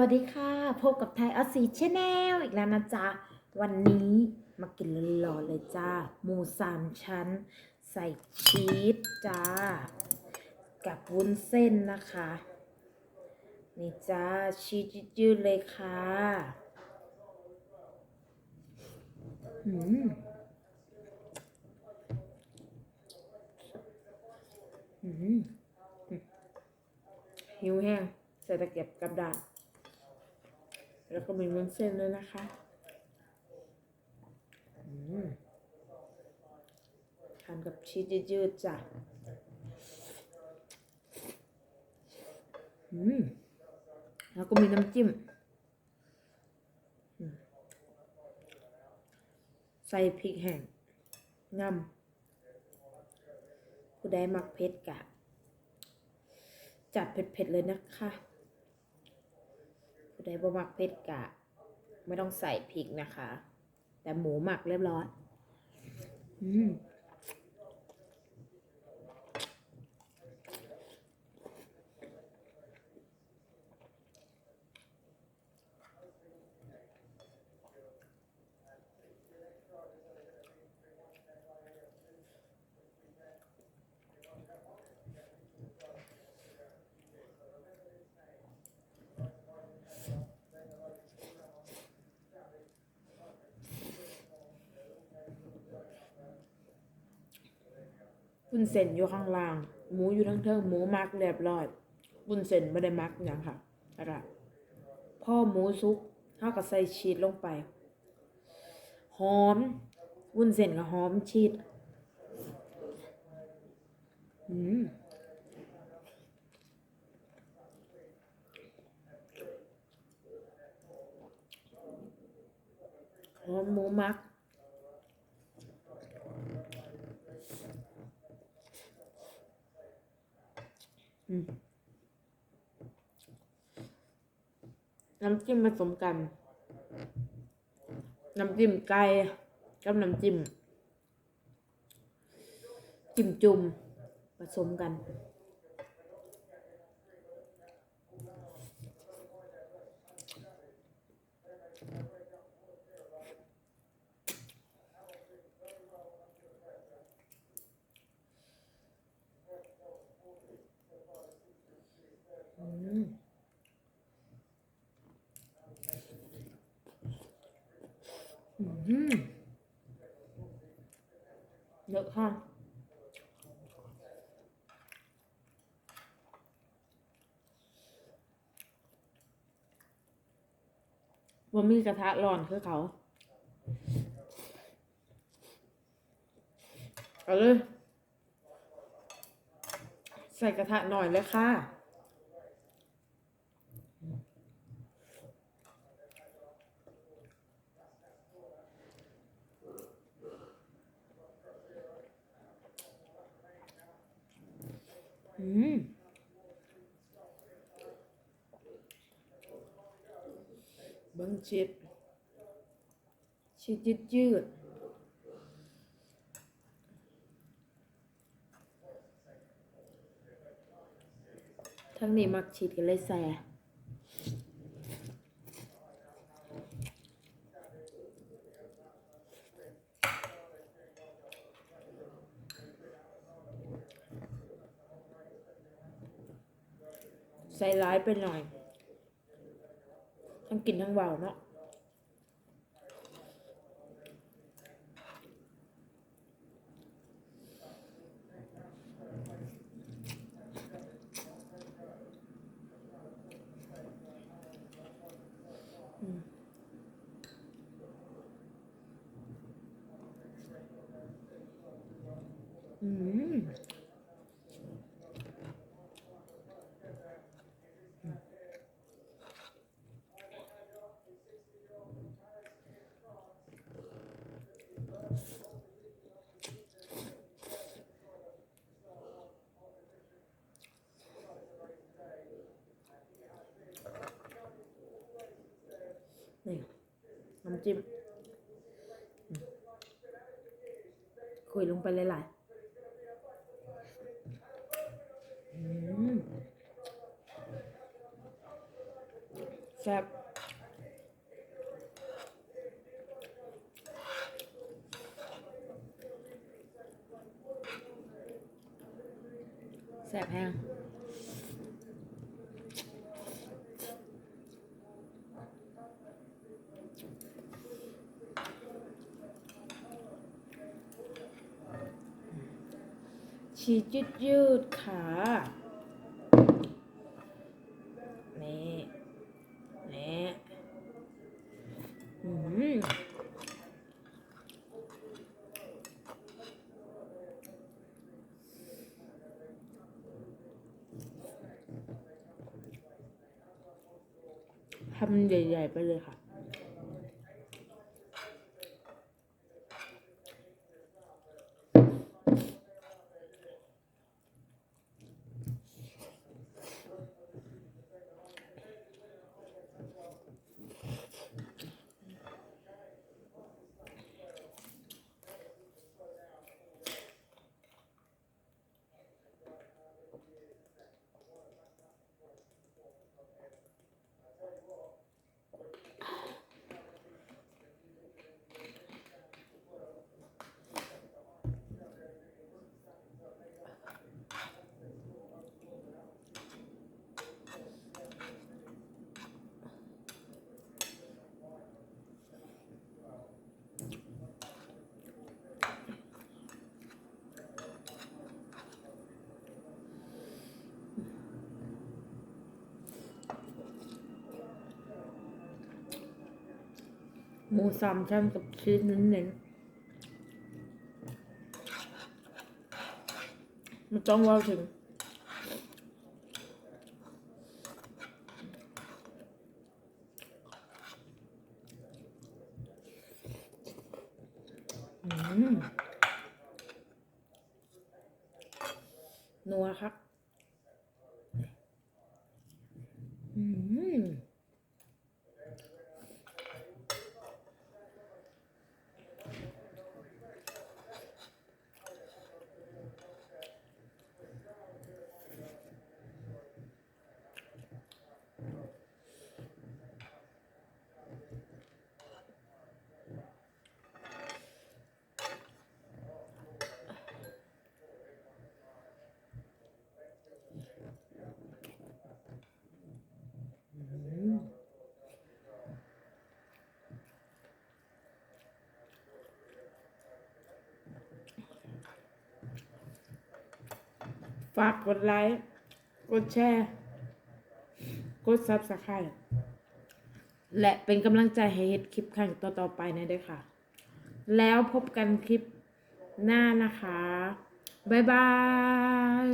วัสดีค่ะพบกับไทยออสซีชแนลอีกแล้วนะจ๊ะวันนี้มากินร้อนๆเลยจ้าหมูสามชั้นใส่ชีสจ้ากับวุ้นเส้นนะคะนี่จ้าชีสยืดๆเลยค่ะอืมอืมหิวแห้งใส่ตะเกียบกับดาษแล้วก็มีวุ้นเส้นด้วยนะคะทานกับชีสยืดๆจ้ะแล้วก็มีน้ำจิ้มใส่พริกแห้งงำผู้ใดมักเผ็ดกะจัดเผ็ดๆเลยนะคะผู้ใดบ่มักเผ็ดกะไม่ต้องใส่พริกนะคะแต่หมูหมักเรียบร้อยวุ้นเส้นอยู่ข้างล่างหมูอยู่ทั้งเทิงหมูมักเรียบร้อยวุ้นเส้นไม่ได้มักอย่างค่ะอะไรพ่อหมูสุกเท่ากับใส่ชีสลงไปหอมวุ้นเส้นกับหอมชีสหอมหมูมักน้ำจิ้มผสมกันน้ำจิ้มไก่กับน้ำจิ้มจุ่มผสมกันเยอะค่ะว่ามีกระทะร้อนคือเขาเอาเลยใส่กระทะหน่อยเลยค่ะเบิ้งชีสยืดทั้งนี้มักชีสกันเลยใส่ร้ายไปหน่อยทั้งกินทั้งเบาเนาะนี่น้ำจิ้มคุยลงไปหลายๆ ซ่บแซ่บแห้งชีสยืดค่ะนี่นี่ทำใหญ่ๆไปเลยค่ะหมูสามชั้นกับชีสเน้นๆมันต้องว่าถึงนัวครับฝากกดไลค์กดแชร์กด Subscribe และเป็นกำลังใจให้เฮ็ดคลิปครั้งต่อๆไปนะเด้อค่ะแล้วพบกันคลิปหน้านะคะบ๊ายบาย